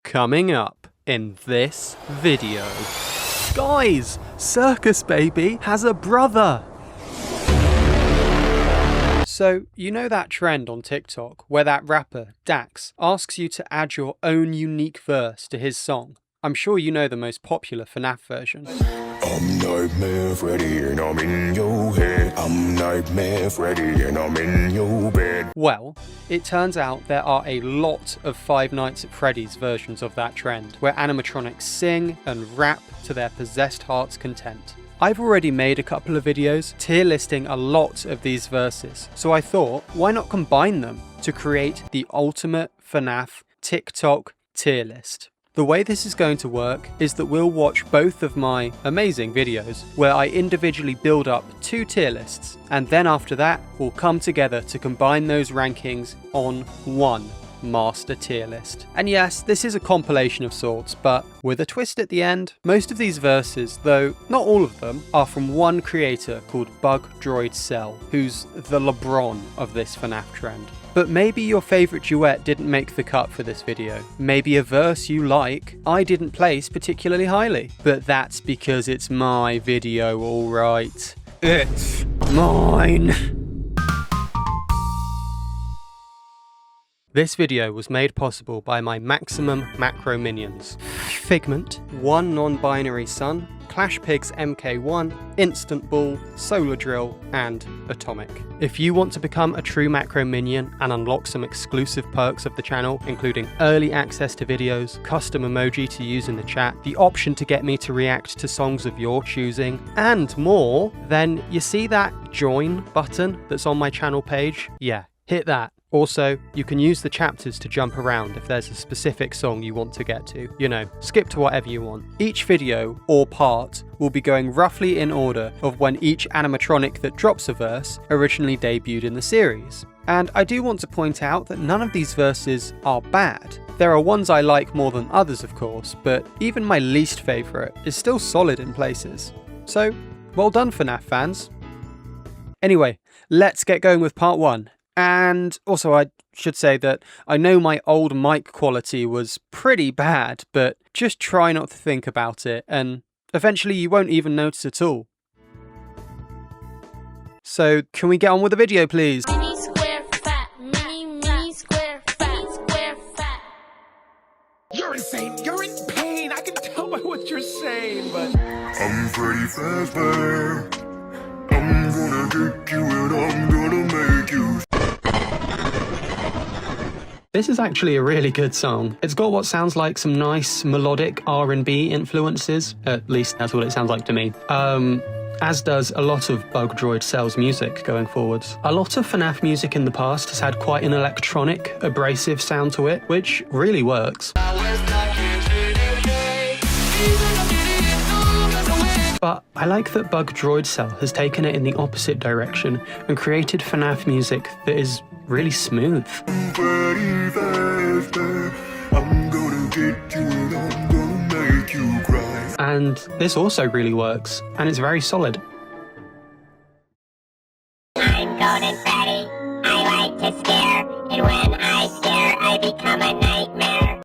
Coming up in this video. Guys, Circus Baby has a brother! So, you know that trend on TikTok where that rapper, Dax, asks you to add your own unique verse to his song? I'm sure you know the most popular FNAF version. I'm Nightmare Freddy and I'm in your head. I'm Nightmare Freddy and I'm in your bed. Well, it turns out there are a lot of Five Nights at Freddy's versions of that trend, where animatronics sing and rap to their possessed heart's content. I've already made a couple of videos tier listing a lot of these verses, so I thought, why not combine them to create the ultimate FNAF TikTok tier list? The way this is going to work is that we'll watch both of my amazing videos where I individually build up 2 tier lists, and then after that we'll come together to combine those rankings on one master tier list. And yes, this is a compilation of sorts, but with a twist at the end. Most of these verses, though not all of them, are from one creator called Bug Droid Cell, who's the LeBron of this FNAF trend. But maybe your favourite duet didn't make the cut for this video. Maybe a verse you like I didn't place particularly highly. But that's because it's my video, alright. It's mine! This video was made possible by my maximum macro minions. Figment, One Non-Binary Sun, Clash Pigs MK1, Instant Ball, Solar Drill, and Atomic. If you want to become a true macro minion and unlock some exclusive perks of the channel, including early access to videos, custom emoji to use in the chat, the option to get me to react to songs of your choosing, and more, then you see that join button that's on my channel page? Yeah, hit that. Also, you can use the chapters to jump around if there's a specific song you want to get to. You know, skip to whatever you want. Each video, or part, will be going roughly in order of when each animatronic that drops a verse originally debuted in the series. And I do want to point out that none of these verses are bad. There are ones I like more than others, of course, but even my least favourite is still solid in places. So, well done FNAF fans. Anyway, let's get going with part 1. And also I should say that I know my old mic quality was pretty bad, but just try not to think about it and eventually you won't even notice at all. So can we get on with the video, please? Mini square fat, mini square fat, square fat. You're insane, you're in pain, I can tell by what you're saying, but I'm Freddy Fazbear. I'm gonna get you and I'm gonna make you. This is actually a really good song. It's got what sounds like some nice melodic R&B influences, at least that's what it sounds like to me. As does a lot of Bug Droid Cell's music going forwards. A lot of FNAF music in the past has had quite an electronic, abrasive sound to it, which really works. But I like that Bug Droid Cell has taken it in the opposite direction and created FNAF music that is really smooth. Freddy Fazbear. I'm gonna get you and I'm gonna make you cry. And this also really works, and it's very solid. I'm Golden Freddy. I like to scare, and when I scare, I become a nightmare.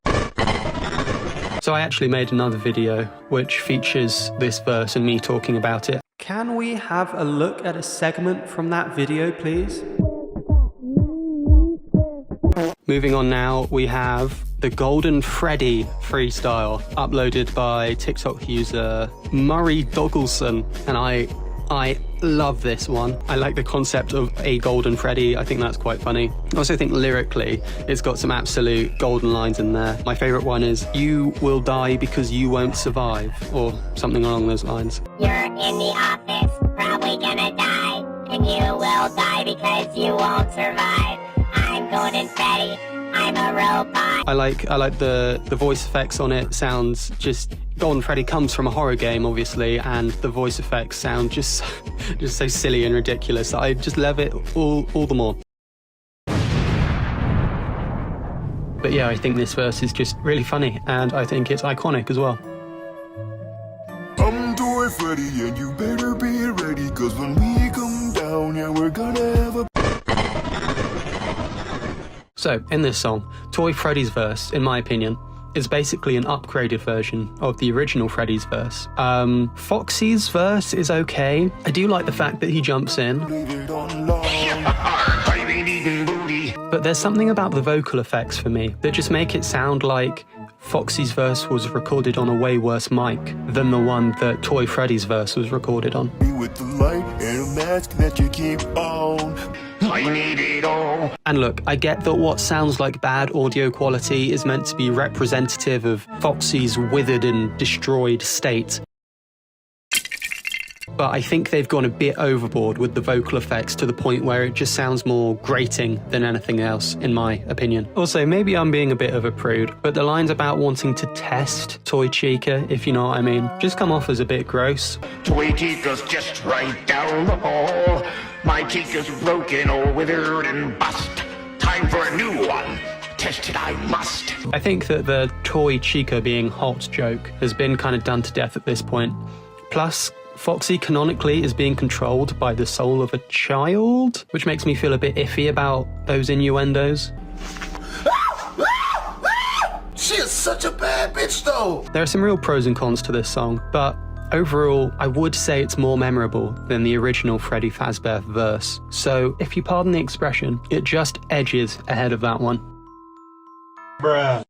So I actually made another video which features this verse and me talking about it. Can we have a look at a segment from that video, please? Moving on now, we have the Golden Freddy freestyle uploaded by TikTok user Murray Doggleson, and I love this one. I like the concept of a Golden Freddy. I think that's quite funny. I also think lyrically, it's got some absolute golden lines in there. My favorite one is, "You will die because you won't survive," or something along those lines. You're in the office, probably gonna die, and you will die because you won't survive. I'm Golden Freddy, I'm a robot. I like the voice effects on it. Sounds just, Golden Freddy comes from a horror game obviously, and the voice effects sound just so silly and ridiculous. I just love it all the more. But yeah, I think this verse is just really funny, and I think it's iconic as well. I'm Toy Freddy and you better be ready, cause when we come down, yeah, we're gonna have a. So, in this song, Toy Freddy's verse, in my opinion, is basically an upgraded version of the original Freddy's verse. Foxy's verse is okay. I do like the fact that he jumps in. But there's something about the vocal effects for me that just make it sound like Foxy's verse was recorded on a way worse mic than the one that Toy Freddy's verse was recorded on. With the light and a mask that you keep on. I need it all. And look, I get that what sounds like bad audio quality is meant to be representative of Foxy's withered and destroyed state. But I think they've gone a bit overboard with the vocal effects to the point where it just sounds more grating than anything else, in my opinion. Also, maybe I'm being a bit of a prude, but the lines about wanting to test Toy Chica, if you know what I mean, just come off as a bit gross. Toy Chica's just right down the hall. My Chica's broken or withered and bust. Time for a new one. Test it I must. I think that the Toy Chica being hot joke has been kind of done to death at this point. Plus, Foxy canonically is being controlled by the soul of a child, which makes me feel a bit iffy about those innuendos. She is such a bad bitch though. There are some real pros and cons to this song, but overall, I would say it's more memorable than the original Freddy Fazbear verse. So, if you pardon the expression, it just edges ahead of that one. Bruh.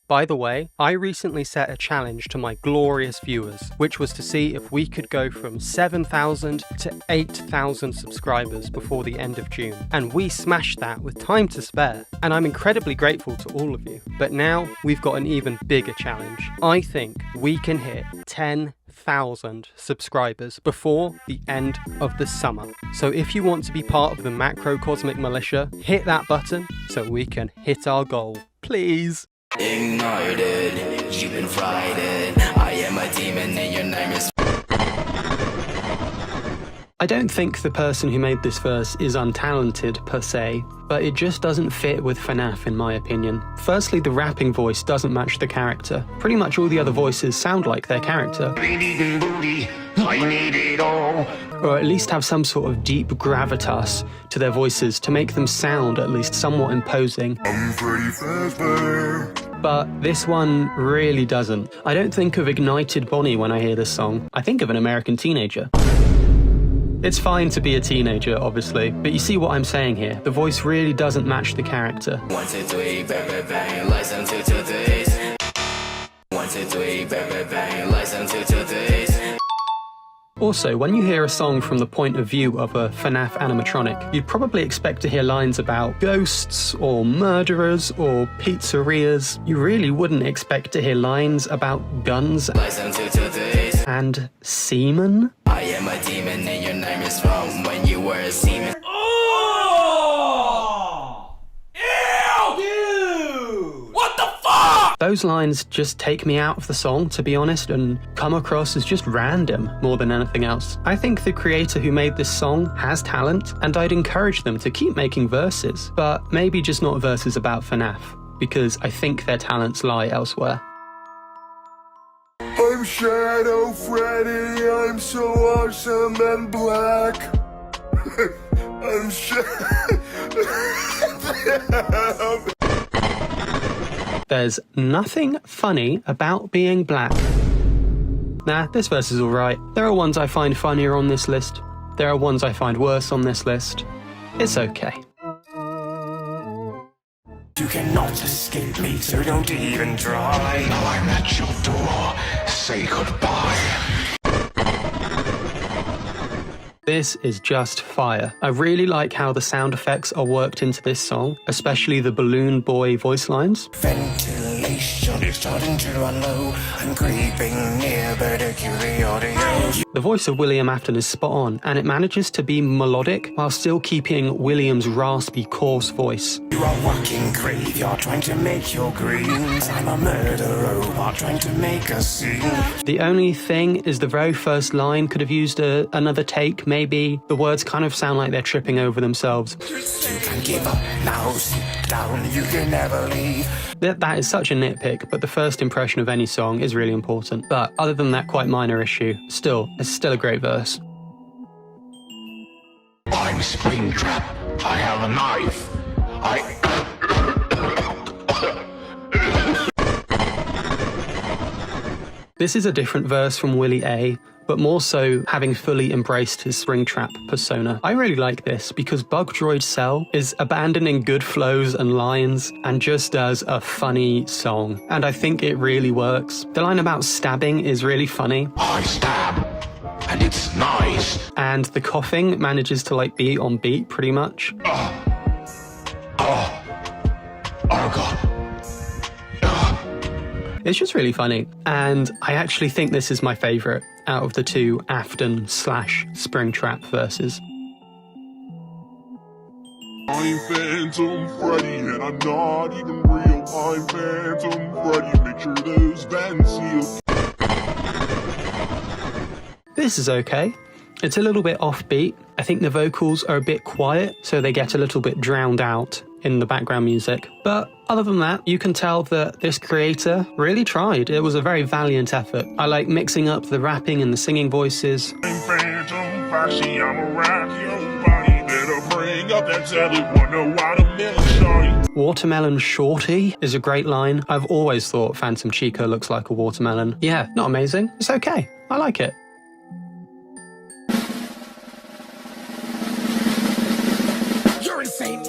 By the way, I recently set a challenge to my glorious viewers, which was to see if we could go from 7,000 to 8,000 subscribers before the end of June. And we smashed that with time to spare. And I'm incredibly grateful to all of you. But now we've got an even bigger challenge. I think we can hit 10,000 subscribers before the end of the summer. So if you want to be part of the Macrocosmic Militia, hit that button so we can hit our goal. Please. Ignited, you've been frightened. I am a demon and your name is. I don't think the person who made this verse is untalented per se, but it just doesn't fit with FNAF in my opinion. Firstly, the rapping voice doesn't match the character. Pretty much all the other voices sound like their character. I need it all. Or at least have some sort of deep gravitas to their voices to make them sound at least somewhat imposing. I'm Freddy Fazbear. But this one really doesn't. I don't think of Ignited Bonnie when I hear this song. I think of an American teenager. It's fine to be a teenager, obviously, but you see what I'm saying here. The voice really doesn't match the character. 1, 2, 3, bang, bang, bang, license 2, 2, 3. 1, 2, 3, bang, bang, bang, license 2, 2, 3. Also, when you hear a song from the point of view of a FNAF animatronic, you'd probably expect to hear lines about ghosts, or murderers, or pizzerias. You really wouldn't expect to hear lines about guns License 2, 2, 3. and semen. I am a demon and your name is from when you were a semen. Those lines just take me out of the song, to be honest, and come across as just random more than anything else. I think the creator who made this song has talent, and I'd encourage them to keep making verses, but maybe just not verses about FNAF, because I think their talents lie elsewhere. I'm Shadow Freddy, I'm so awesome and black. I'm There's nothing funny about being black. Nah, this verse is alright. There are ones I find funnier on this list. There are ones I find worse on this list. It's okay. You cannot escape me, so don't even try. Now I'm at your door. Say goodbye. This is just fire. I really like how the sound effects are worked into this song, especially the balloon boy voice lines. Ventilation is starting to run low. I'm creeping near, better cue the audio. The voice of William Afton is spot on, and it manages to be melodic while still keeping William's raspy, coarse voice. You are walking graveyard trying to make your greens. I'm a murder robot trying to make a scene. The only thing is the very first line could have used another take, maybe. The words kind of sound like they're tripping over themselves. You can give up now, sit down, you can never leave. That is such a nitpick, but the first impression of any song is really important. But other than that quite minor issue, it's still a great verse. I'm Springtrap. I have a knife. This is a different verse from Willie A, but more so having fully embraced his Springtrap persona. I really like this because Bug Droid Cell is abandoning good flows and lines and just does a funny song. And I think it really works. The line about stabbing is really funny. I stab, and it's nice. And the coughing manages to like be on beat pretty much. Oh God. It's just really funny, and I actually think this is my favourite out of the two Afton / Springtrap verses. I'm Phantom Freddy, and I'm not even real. I'm Phantom Freddy, make sure those vents seal. This is okay. It's a little bit offbeat. I think the vocals are a bit quiet, so they get a little bit drowned out in the background music. But other than that, you can tell that this creator really tried. It was a very valiant effort. I like mixing up the rapping and the singing voices. I'm Phantom Fazbear, I'm a rock your body. Better bring up that telly, wanna watermelon shorty. Watermelon shorty is a great line. I've always thought Phantom Chica looks like a watermelon. Yeah, not amazing. It's okay. I like it.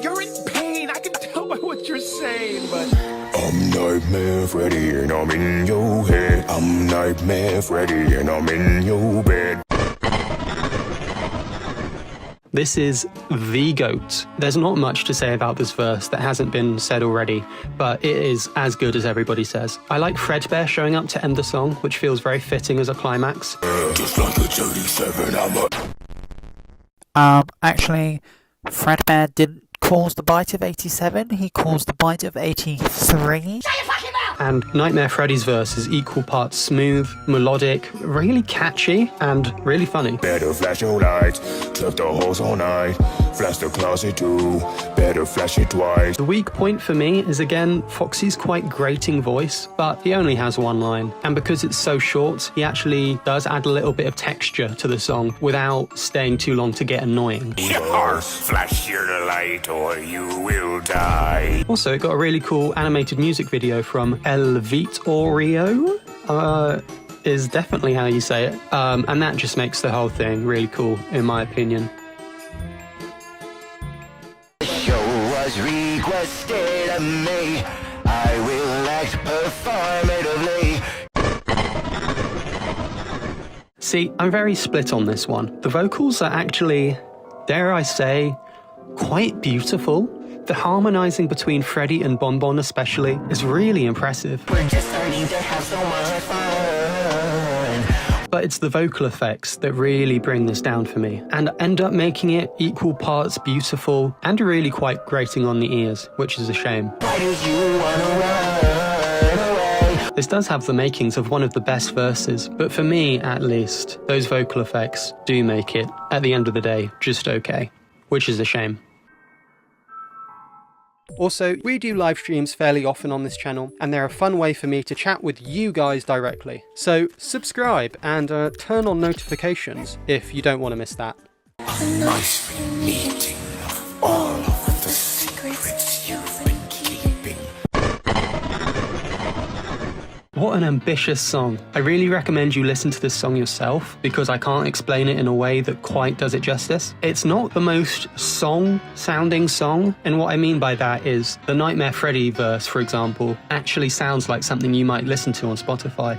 You're in pain. I can tell by what you're saying, but I'm Nightmare Freddy, and I'm in your head. I'm Nightmare Freddy, and I'm in your bed. This is the GOAT. There's not much to say about this verse that hasn't been said already, but it is as good as everybody says. I like Fredbear showing up to end the song, which feels very fitting as a climax. Just like a 37, I'm a... Actually, Fredbear didn't cause the bite of 87, he caused the bite of 83. And Nightmare Freddy's verse is equal parts smooth, melodic, really catchy, and really funny. Better flash your lights, trap the holes all night, flash the closet too, better flash it twice. The weak point for me is, again, Foxy's quite grating voice, but he only has one line. And because it's so short, he actually does add a little bit of texture to the song without staying too long to get annoying. Flash your light or you will die. Also, it got a really cool animated music video from El Vittorio, is definitely how you say it. And that just makes the whole thing really cool, in my opinion. The show was requested of me. I will act performatively. See, I'm very split on this one. The vocals are actually, dare I say, quite beautiful. The harmonizing between Freddy and Bonbon especially is really impressive. We're just starting to have so much fun. But it's the vocal effects that really bring this down for me and end up making it equal parts beautiful and really quite grating on the ears, which is a shame. Why do you wanna run away? This does have the makings of one of the best verses, but for me, at least, those vocal effects do make it, at the end of the day, just okay, which is a shame. Also, we do live streams fairly often on this channel, and they're a fun way for me to chat with you guys directly. So subscribe and turn on notifications if you don't want to miss that. A nice meeting of all of the secrets you've been keeping. What an ambitious song. I really recommend you listen to this song yourself because I can't explain it in a way that quite does it justice. It's not the most sounding song, and what I mean by that is the Nightmare Freddy verse, for example, actually sounds like something you might listen to on Spotify.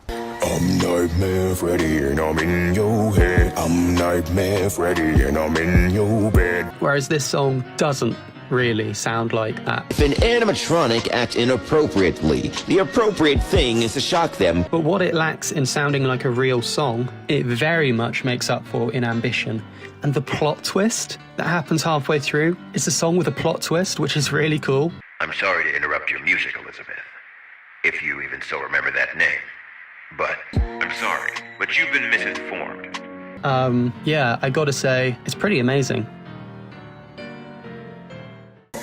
I'm Nightmare Freddy and I'm in your head. I'm Nightmare Freddy and I'm in your bed. Whereas this song doesn't really sound like that. If an animatronic acts inappropriately, the appropriate thing is to shock them. But what it lacks in sounding like a real song, it very much makes up for in ambition. And the plot twist that happens halfway through is a song with a plot twist, which is really cool. I'm sorry to interrupt your music, Elizabeth, if you even still remember that name. But I'm sorry, but you've been misinformed. Yeah, I gotta say, it's pretty amazing.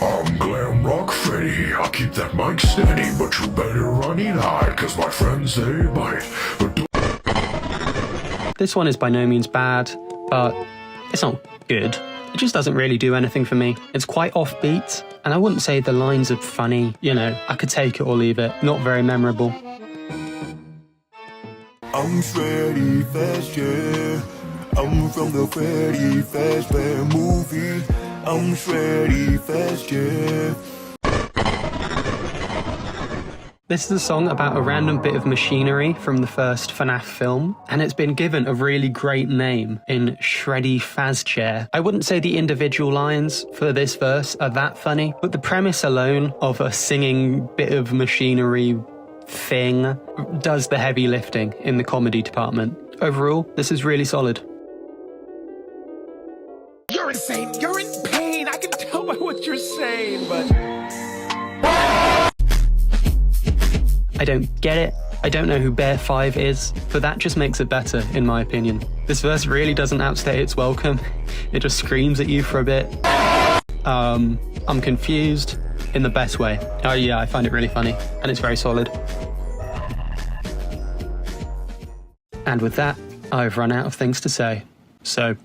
I'm Glamrock Freddy. I keep that mic steady, but you better run it high, cause my friends they bite. But This one is by no means bad, but it's not good. It just doesn't really do anything for me. It's quite offbeat, and I wouldn't say the lines are funny, you know, I could take it or leave it. Not very memorable. I'm Shreddy Fazchair. I'm from the Freddy Fazbear movie. I'm Shreddy Fazchair. This is a song about a random bit of machinery from the first FNAF film, and it's been given a really great name in Shreddy Fazchair. I wouldn't say the individual lines for this verse are that funny, but the premise alone of a singing bit of machinery thing does the heavy lifting in the comedy department. Overall, this is really solid. You're insane. You're in pain. I can tell by what you're saying, but... I don't get it. I don't know who Bear 5 is, but that just makes it better, in my opinion. This verse really doesn't outstay its welcome. It just screams at you for a bit. I'm confused in the best way. Oh yeah, I find it really funny, and it's very solid. And with that, I've run out of things to say. So...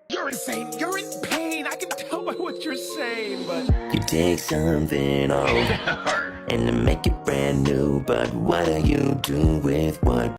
You're insane. You're in pain. I can tell by what you're saying, but... You take something old and then make it brand new, but what do you do with what?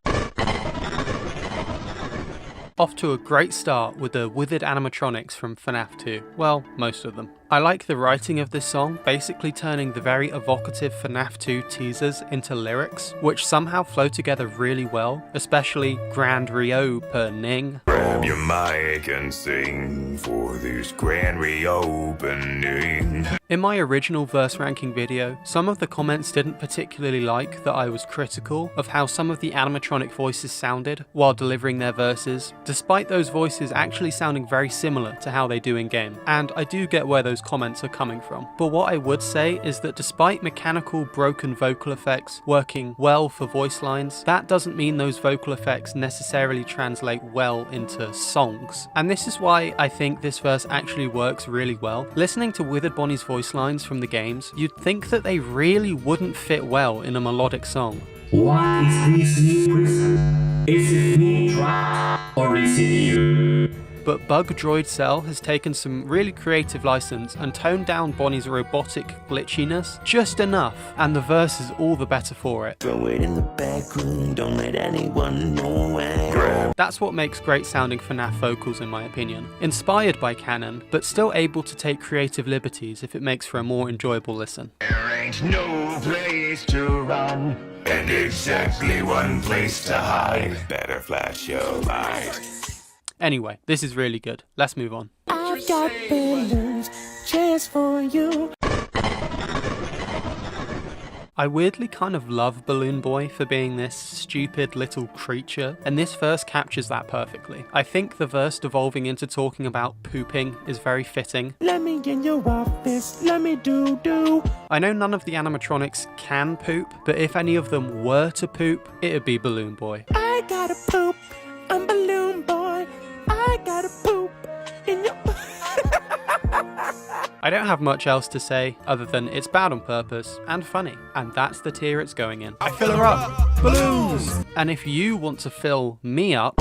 Off to a great start with the withered animatronics from FNAF 2. Well, most of them. I like the writing of this song, basically turning the very evocative FNAF 2 teasers into lyrics, which somehow flow together really well, especially grand reopening. Grab your mic and sing for this grand reopening. In my original verse ranking video, some of the comments didn't particularly like that I was critical of how some of the animatronic voices sounded while delivering their verses, despite those voices actually sounding very similar to how they do in-game. And I do get where those comments are coming from. But what I would say is that despite mechanical broken vocal effects working well for voice lines, that doesn't mean those vocal effects necessarily translate well into songs. And this is why I think this verse actually works really well. Listening to Withered Bonnie's voice lines from the games, you'd think that they really wouldn't fit well in a melodic song. What is this new prison? Is it me trapped or is it you? But Bug Droid Cell has taken some really creative license and toned down Bonnie's robotic glitchiness just enough, and the verse is all the better for it. Throw it in the back room, don't let anyone know where. That's what makes great sounding FNAF vocals in my opinion. Inspired by canon, but still able to take creative liberties if it makes for a more enjoyable listen. There ain't no place to run, And exactly one place to hide. Better flash your light. Anyway, this is really good. Let's move on. I've got balloons just for you. I weirdly kind of love Balloon Boy for being this stupid little creature, and this verse captures that perfectly. I think the verse devolving into talking about pooping is very fitting. Let me in your office, let me do. I know none of the animatronics can poop, but if any of them were to poop, it'd be Balloon Boy. I gotta poop, I'm Balloon Boy. I gotta poop in your... I don't have much else to say other than it's bad on purpose and funny, and that's the tier it's going in. I fill her up! Balloons! And if you want to fill me up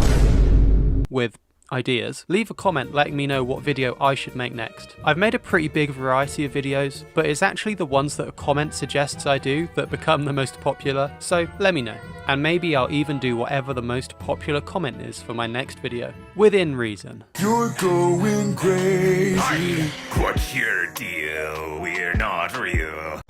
with ideas, leave a comment letting me know what video I should make next. I've made a pretty big variety of videos, but it's actually the ones that a comment suggests I do that become the most popular, so let me know. And maybe I'll even do whatever the most popular comment is for my next video, within reason. You're going crazy. Hi, what's your deal? We're not real.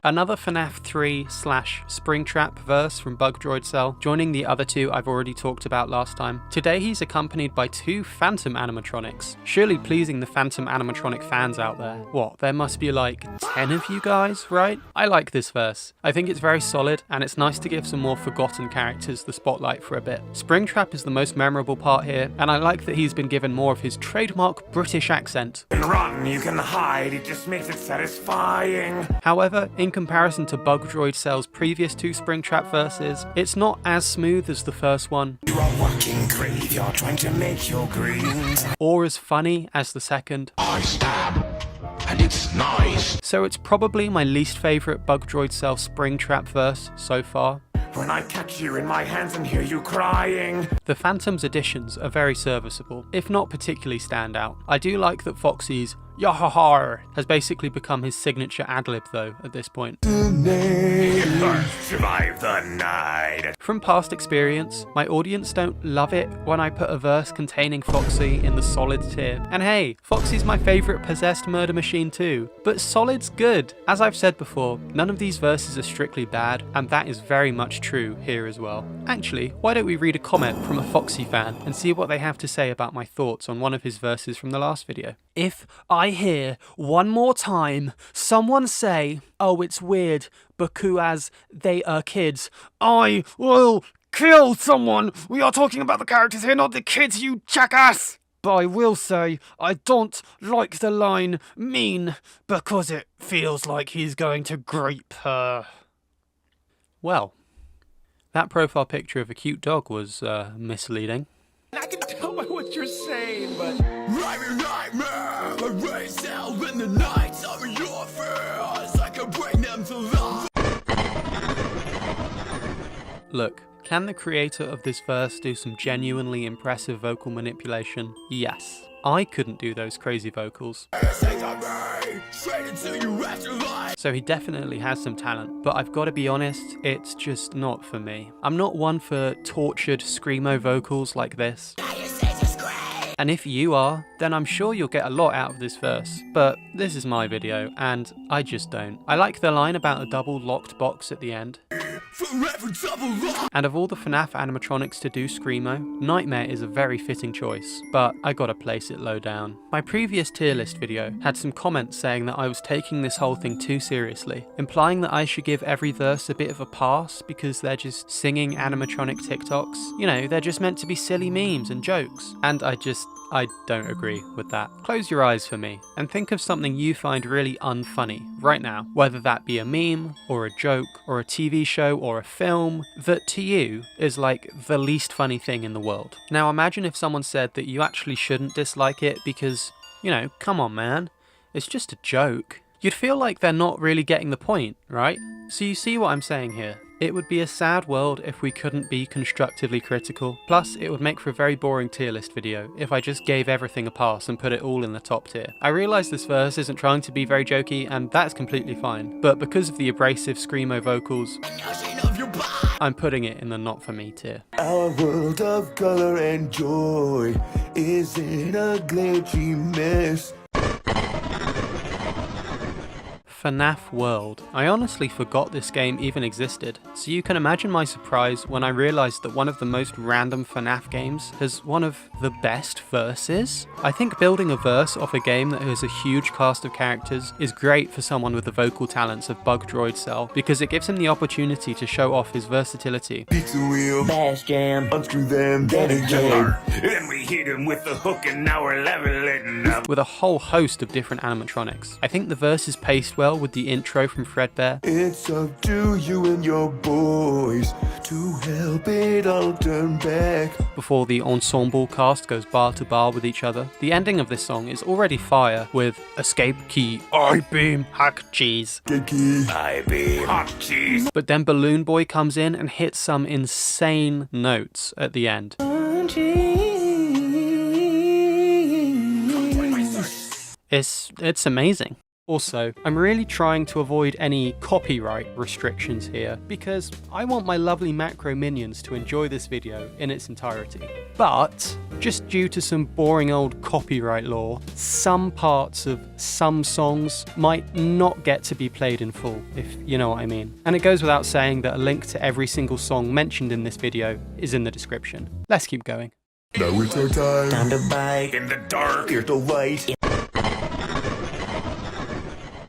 Another FNAF 3/Springtrap verse from Bug Droid Cell, joining the other two I've already talked about last time. Today he's accompanied by 2 Phantom animatronics, surely pleasing the Phantom animatronic fans out there. What, there must be like 10 of you guys, right? I like this verse. I think it's very solid, and it's nice to give some more forgotten characters the spotlight for a bit. Springtrap is the most memorable part here, and I like that he's been given more of his trademark British accent. You can run, you can hide, it just makes it satisfying. However, in comparison to Bug Droid Cell's previous 2 Springtrap verses, it's not as smooth as the first one, You are walking graveyard trying to make your greens. or as funny as the second. I stab, and it's nice. So it's probably my least favourite Bug Droid Cell Springtrap verse so far. when I catch you in my hands and hear you crying. The Phantoms additions are very serviceable, if not particularly standout. I do like that Foxy's "Yahahar" has basically become his signature ad-lib though at this point. Survive the night. From past experience, my audience don't love it when I put a verse containing Foxy in the solid tier. And hey, Foxy's my favourite possessed murder machine too, but solid's good. As I've said before, none of these verses are strictly bad, and that is very much true here as well. Actually, why don't we read a comment from a Foxy fan and see what they have to say about my thoughts on one of his verses from the last video. If I hear one more time someone say, "Oh, it's weird because they are kids," I will kill someone. We are talking about the characters here, not the kids, you jackass. But I will say, I don't like the line "mean" because it feels like he's going to grape her. Well, that profile picture of a cute dog was misleading. I can tell by what you're saying, but Nightmare, I race hell in the night. Some of your fears, I can bring them to life. Look, can the creator of this verse do some genuinely impressive vocal manipulation? Yes. I couldn't do those crazy vocals. So he definitely has some talent, but I've got to be honest, it's just not for me. I'm not one for tortured screamo vocals like this. And if you are, then I'm sure you'll get a lot out of this verse. But this is my video, and I just don't. I like the line about a double locked box at the end. And of all the FNAF animatronics to do screamo, Nightmare is a very fitting choice, but I gotta place it low down. My previous tier list video had some comments saying that I was taking this whole thing too seriously, implying that I should give every verse a bit of a pass because they're just singing animatronic TikToks. You know, they're just meant to be silly memes and jokes. And I don't agree with that. Close your eyes for me and think of something you find really unfunny right now, whether that be a meme or a joke or a TV show or a film that to you is like the least funny thing in the world. Now imagine if someone said that you actually shouldn't dislike it because, you know, come on man, it's just a joke. You'd feel like they're not really getting the point, right? So you see what I'm saying here. It would be a sad world if we couldn't be constructively critical. Plus, it would make for a very boring tier list video if I just gave everything a pass and put it all in the top tier. I realise this verse isn't trying to be very jokey, and that's completely fine. But because of the abrasive screamo vocals, I'm putting it in the not for me tier. Our world of color and joy is in a glitchy mess. FNAF World. I honestly forgot this game even existed, so you can imagine my surprise when I realised that one of the most random FNAF games has one of the best verses. I think building a verse off a game that has a huge cast of characters is great for someone with the vocal talents of Bug Droid Cell, because it gives him the opportunity to show off his versatility. Pizza wheel, bash jam, unscrew them, then again. And we hit him with the hook and now we're leveling up. With a whole host of different animatronics. I think the verse is paced well with the intro from Fredbear. It's up to you and your boys to help it all turn back. Before the ensemble cast goes bar to bar with each other. The ending of this song is already fire with escape key, I beam, hack cheese. Key. I be hot cheese. But then Balloon Boy comes in and hits some insane notes at the end. It's amazing. Also, I'm really trying to avoid any copyright restrictions here because I want my lovely macro minions to enjoy this video in its entirety. But, just due to some boring old copyright law, some parts of some songs might not get to be played in full, if you know what I mean. And it goes without saying that a link to every single song mentioned in this video is in the description. Let's keep going. Now it's our time. Time to bite. In the dark. Here's the light.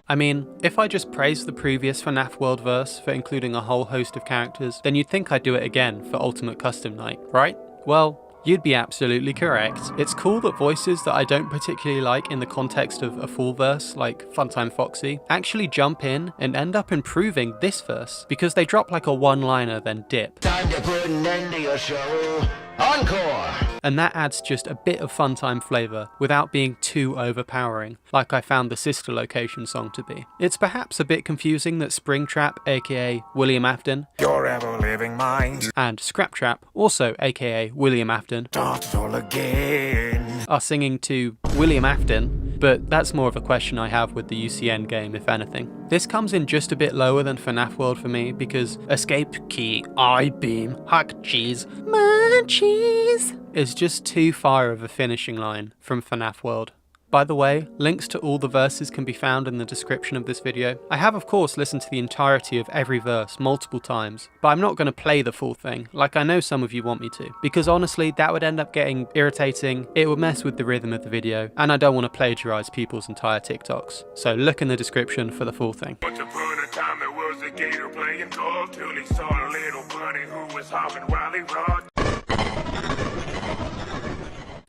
I mean, if I just praised the previous FNAF World verse for including a whole host of characters, then you'd think I'd do it again for Ultimate Custom Night, right? Well, you'd be absolutely correct. It's cool that voices that I don't particularly like in the context of a full verse, like Funtime Foxy, actually jump in and end up improving this verse, because they drop like a one-liner then dip. Time to put an end to your show. Encore! And that adds just a bit of Funtime flavour without being too overpowering, like I found the Sister Location song to be. It's perhaps a bit confusing that Springtrap, aka William Afton, Your ever-living mind. and Scraptrap, also aka William Afton, Start it all again. are singing to William Afton, but that's more of a question I have with the UCN game, if anything. This comes in just a bit lower than FNAF World for me because Escape Key, I-Beam, Hack Cheese, Munchies is just too far of a finishing line from FNAF World. By the way, links to all the verses can be found in the description of this video. I have of course listened to the entirety of every verse multiple times, but I'm not going to play the full thing, like I know some of you want me to, because honestly that would end up getting irritating, it would mess with the rhythm of the video, and I don't want to plagiarise people's entire TikToks. So look in the description for the full thing. Once upon a time there was a gator playing golf till he saw a little bunny who was hopping while he rocked.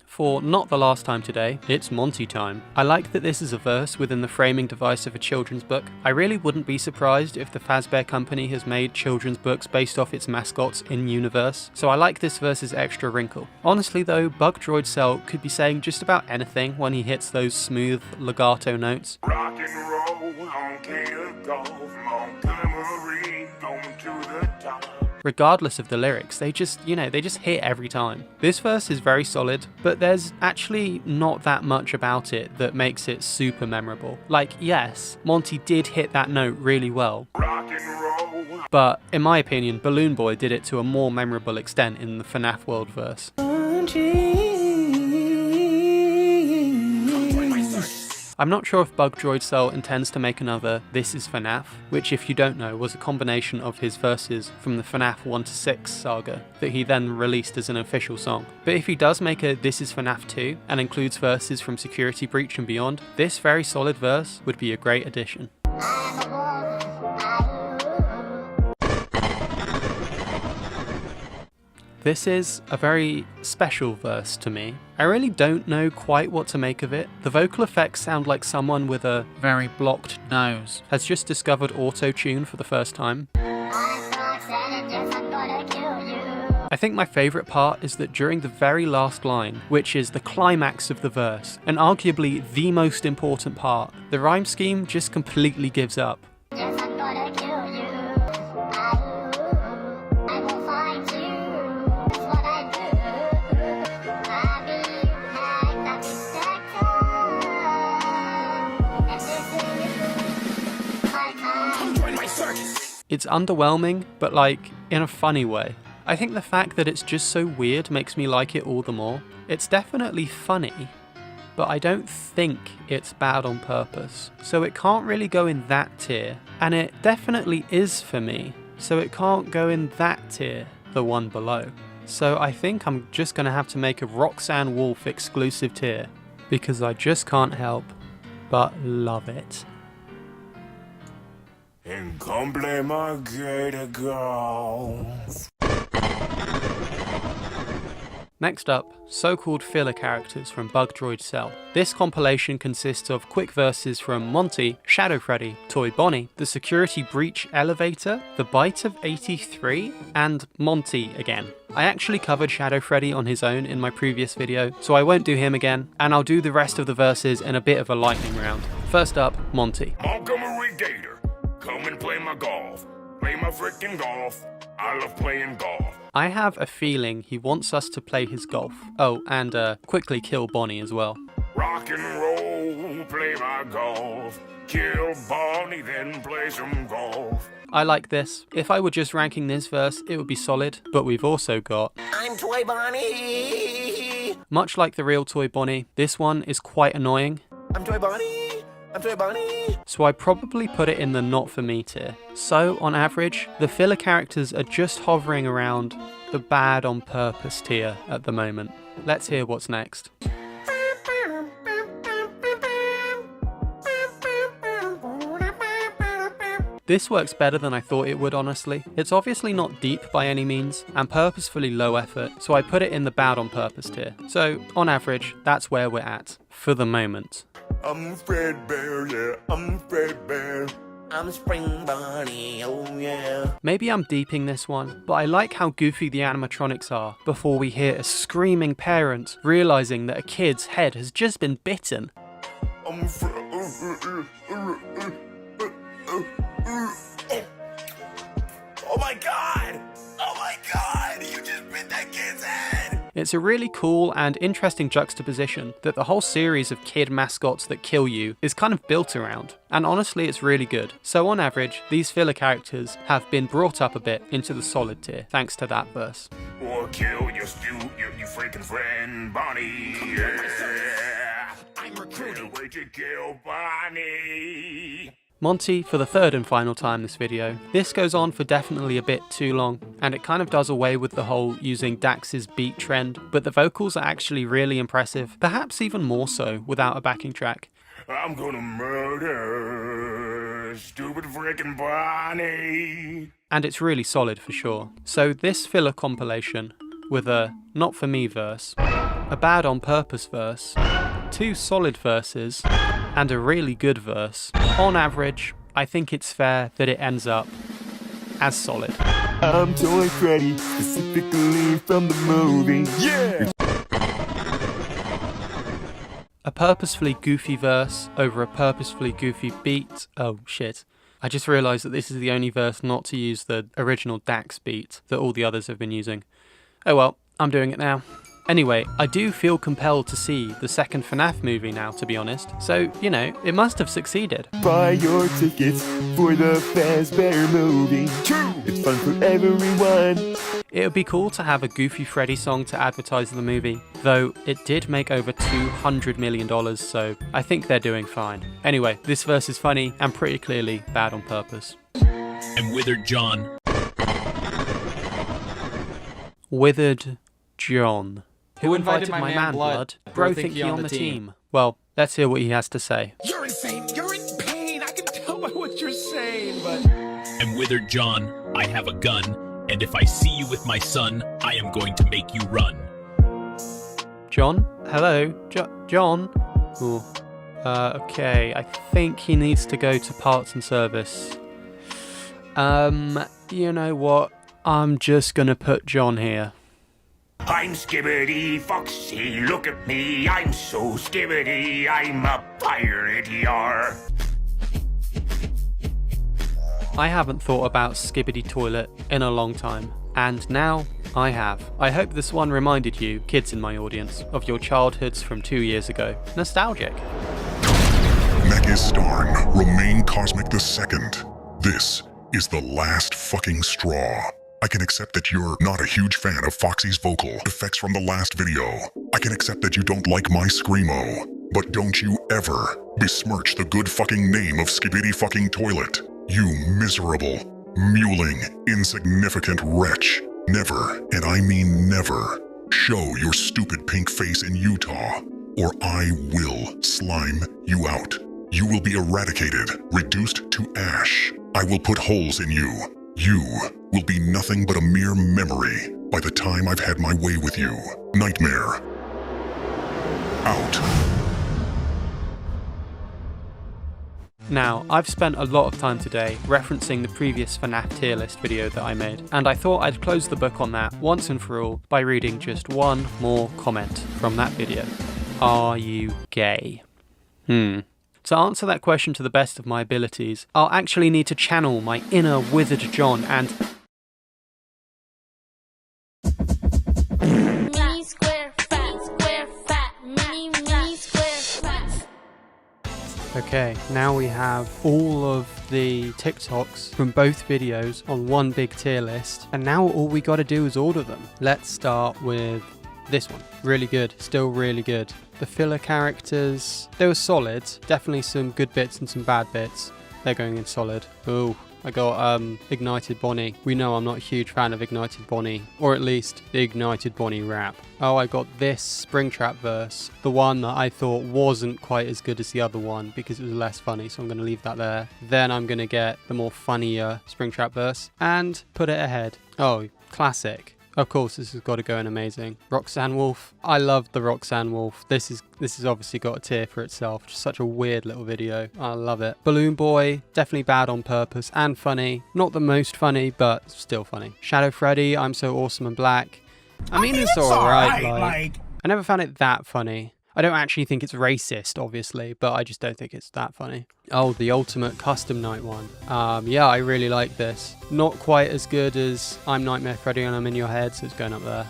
For not the last time today, it's Monty time. I like that this is a verse within the framing device of a children's book. I really wouldn't be surprised if the Fazbear company has made children's books based off its mascots in-universe, so I like this verse's extra wrinkle. Honestly though, Bug Droid Cell could be saying just about anything when he hits those smooth legato notes. Rock and roll on Gator Golf, Montgomery, going to the top. Regardless of the lyrics, they just hit every time. This verse is very solid, but there's actually not that much about it that makes it super memorable. Like, yes, Monty did hit that note really well, Rock and roll. but in my opinion, Balloon Boy did it to a more memorable extent in the FNAF World verse. I'm not sure if Bug Droid Cell intends to make another This Is FNAF, which if you don't know was a combination of his verses from the FNAF 1-6 saga that he then released as an official song. But if he does make a This Is FNAF 2 and includes verses from Security Breach and beyond, this very solid verse would be a great addition. This is a very special verse to me. I really don't know quite what to make of it. The vocal effects sound like someone with a very blocked nose has just discovered auto-tune for the first time. I think my favourite part is that during the very last line, which is the climax of the verse, and arguably the most important part, the rhyme scheme just completely gives up. It's underwhelming, but like, in a funny way. I think the fact that it's just so weird makes me like it all the more. It's definitely funny, but I don't think it's bad on purpose. So it can't really go in that tier, and it definitely is for me, so it can't go in that tier, the one below. So I think I'm just gonna have to make a Roxanne Wolf exclusive tier, because I just can't help but love it. And come play my Gator Golf. Next up, so-called filler characters from Bug Droid Cell. This compilation consists of quick verses from Monty, Shadow Freddy, Toy Bonnie, the Security Breach Elevator, the Bite of 83, and Monty again. I actually covered Shadow Freddy on his own in my previous video, so I won't do him again, and I'll do the rest of the verses in a bit of a lightning round. First up, Monty. Montgomery Gator, come and play my golf. Play my freaking golf. I love playing golf. I have a feeling he wants us to play his golf. Oh, and quickly kill Bonnie as well. Rock and roll, play my golf. Kill Bonnie, then play some golf. I like this. If I were just ranking this verse, it would be solid, but we've also got I'm Toy Bonnie. Much like the real Toy Bonnie, this one is quite annoying. I'm Toy Bonnie. I'm Toy Bonnie. So I probably put it in the not for me tier. So on average, the filler characters are just hovering around the bad on purpose tier at the moment. Let's hear what's next. This works better than I thought it would, honestly. It's obviously not deep by any means, and purposefully low effort, so I put it in the bad on purpose tier. So, on average, that's where we're at, for the moment. I'm Fredbear, yeah, I'm Fredbear. I'm a spring bunny, oh yeah. Maybe I'm deeping this one, but I like how goofy the animatronics are before we hear a screaming parent realizing that a kid's head has just been bitten. Oh my god! Oh my god! You just bit that kid's head! It's a really cool and interesting juxtaposition that the whole series of kid mascots that kill you is kind of built around, and honestly it's really good. So on average, these filler characters have been brought up a bit into the solid tier, thanks to that verse. Or kill your freaking friend, Bonnie. Yeah. I'm recruiting. Way to kill Bonnie. Monty for the third and final time this video. This goes on for definitely a bit too long, and it kind of does away with the whole using Dax's beat trend, but the vocals are actually really impressive, perhaps even more so without a backing track. I'm gonna murder stupid freaking Bonnie. And it's really solid for sure. So this filler compilation, with a not for me verse, a bad on purpose verse, 2 solid verses, and a really good verse. On average, I think it's fair that it ends up as solid. I'm Toy Freddy, specifically from the movie. Yeah! A purposefully goofy verse over a purposefully goofy beat. Oh shit. I just realised that this is the only verse not to use the original Dax beat that all the others have been using. Oh well, I'm doing it now. Anyway, I do feel compelled to see the second FNAF movie now, to be honest. So, you know, it must have succeeded. Buy your tickets for the Fazbear movie. True! It's fun for everyone. It would be cool to have a Goofy Freddy song to advertise the movie, though it did make over $200 million, so I think they're doing fine. Anyway, this verse is funny and pretty clearly bad on purpose. I'm Withered John. Withered John. Who invited my man Blood? Bro think he on the team. Well, let's hear what he has to say. You're insane. You're in pain. I can tell by what you're saying, but... I'm Withered John. I have a gun. And if I see you with my son, I am going to make you run. John? Hello? John? Ooh. Okay, I think he needs to go to parts and service. You know what? I'm just gonna put John here. I'm Skibidi Foxy, look at me, I'm so skibidi, I'm a pirate, yar. I haven't thought about Skibidi Toilet in a long time, and now I have. I hope this one reminded you, kids in my audience, of your childhoods from 2 years ago. Nostalgic. Megastarn, remain Cosmic the Second. This is the last fucking straw. I can accept that you're not a huge fan of Foxy's vocal effects from the last video. I can accept that you don't like my screamo. But don't you ever besmirch the good fucking name of Skibidi fucking Toilet. You miserable, mewling, insignificant wretch. Never, and I mean never, show your stupid pink face in Utah, or I will slime you out. You will be eradicated, reduced to ash. I will put holes in you. You will be nothing but a mere memory by the time I've had my way with you. Nightmare. Out. Now, I've spent a lot of time today referencing the previous FNAF tier list video that I made, and I thought I'd close the book on that once and for all by reading just one more comment from that video. Are you gay? To answer that question to the best of my abilities, I'll actually need to channel my inner Withered John and... Mini square fat, mini square fat. Okay, now we have all of the TikToks from both videos on one big tier list, and now all we gotta do is order them. Let's start with this one. Really good, still really good. The filler characters, they were solid. Definitely some good bits and some bad bits. They're going in solid. Oh, I got Ignited Bonnie. We know I'm not a huge fan of Ignited Bonnie, or at least the Ignited Bonnie rap. Oh, I got this Springtrap verse, the one that I thought wasn't quite as good as the other one because it was less funny, so I'm going to leave that there. Then I'm going to get the more funnier Springtrap verse and put it ahead. Oh, classic. Of course, this has got to go in amazing. Roxanne Wolf. I love the Roxanne Wolf. This has obviously got a tier for itself. Just such a weird little video. I love it. Balloon Boy, definitely bad on purpose and funny. Not the most funny, but still funny. Shadow Freddy, I'm so awesome and black. I mean, it's alright, like, I never found it that funny. I don't actually think it's racist, obviously, but I just don't think it's that funny. Oh, the ultimate custom night one. Yeah, I really like this. Not quite as good as I'm Nightmare Freddy and I'm in your head, so it's going up there.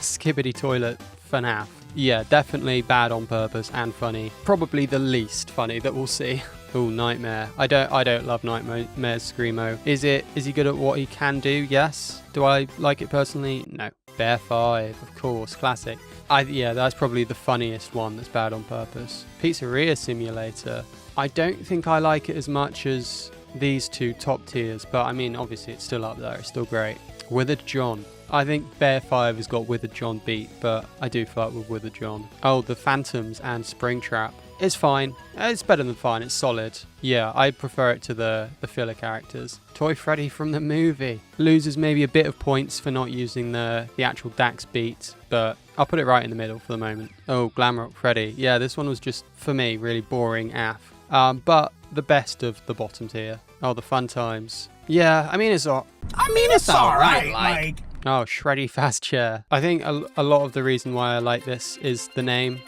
Skibidi Toilet FNAF. Yeah, definitely bad on purpose and funny. Probably the least funny that we'll see. Oh, Nightmare. I don't love Nightmare's Screamo. Is he good at what he can do? Yes. Do I like it personally? No. Bear 5, of course, classic. Yeah, that's probably the funniest one that's bad on purpose. Pizzeria Simulator. I don't think I like it as much as these two top tiers, but I mean, obviously it's still up there. It's still great. Withered John. I think Bear 5 has got Withered John beat, but I do fuck with Withered John. Oh, the Phantoms and Springtrap. It's fine. It's better than fine. It's solid. Yeah, I prefer it to the filler characters. Toy Freddy from the movie. Loses maybe a bit of points for not using the actual Dax beat, but I'll put it right in the middle for the moment. Oh, Glamrock Freddy. Yeah, this one was just, for me, really boring AF. But the best of the bottom tier. Oh, the Funtimes. Yeah, I mean, it's alright, like. Oh, Shreddy Fazchair. I think a lot of the reason why I like this is the name.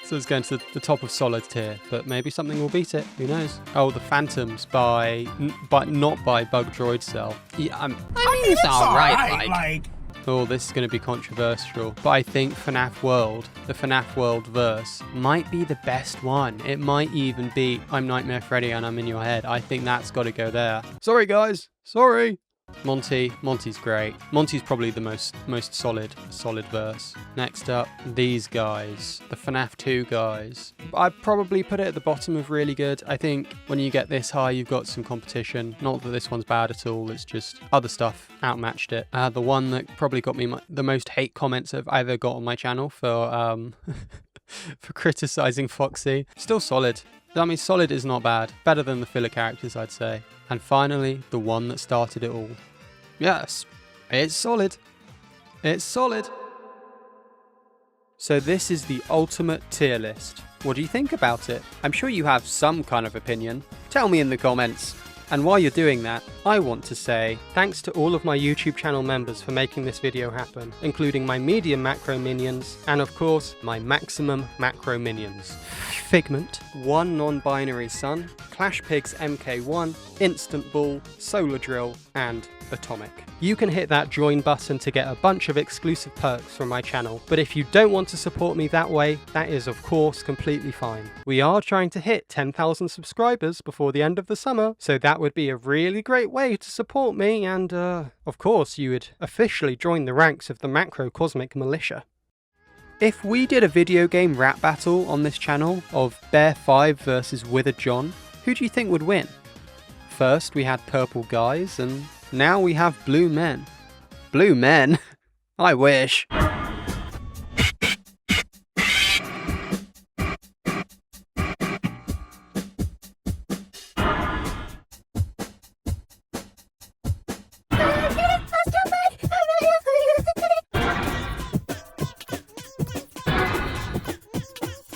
So it's going to the top of solid tier, but maybe something will beat it. Who knows? Oh, the Phantoms but not by Bug Droid Cell. Yeah, I mean, it's alright, like. Oh, this is going to be controversial, but I think FNAF World, the FNAF World verse, might be the best one. It might even beat I'm Nightmare Freddy and I'm in your head. I think that's got to go there. Sorry, guys. Sorry. Monty's great. Monty's probably the most solid verse. Next up, these guys, the FNAF 2 guys. I'd probably put it at the bottom of really good. I think when you get this high, you've got some competition. Not that this one's bad at all, it's just other stuff outmatched it. The one that probably got me the most hate comments I've ever got on my channel for for criticizing Foxy. Still solid. I mean, solid is not bad. Better than the filler characters, I'd say. And finally, the one that started it all. Yes, it's solid. It's solid. So this is the ultimate tier list. What do you think about it? I'm sure you have some kind of opinion. Tell me in the comments. And while you're doing that, I want to say thanks to all of my YouTube channel members for making this video happen, including my medium macro minions, and of course, my maximum macro minions. Figment, One Non-Binary Sun, Clash Pigs MK1, Instant Ball, Solar Drill, and Atomic. You can hit that join button to get a bunch of exclusive perks from my channel, but if you don't want to support me that way, that is of course completely fine. We are trying to hit 10,000 subscribers before the end of the summer, so that would be a really great way to support me, and of course you would officially join the ranks of the Macro Cosmic Militia. If we did a video game rap battle on this channel of Bear 5 versus Withered John, who do you think would win? First we had purple guys, and now we have blue men. Blue men? I wish.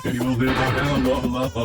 And you will live on down, love,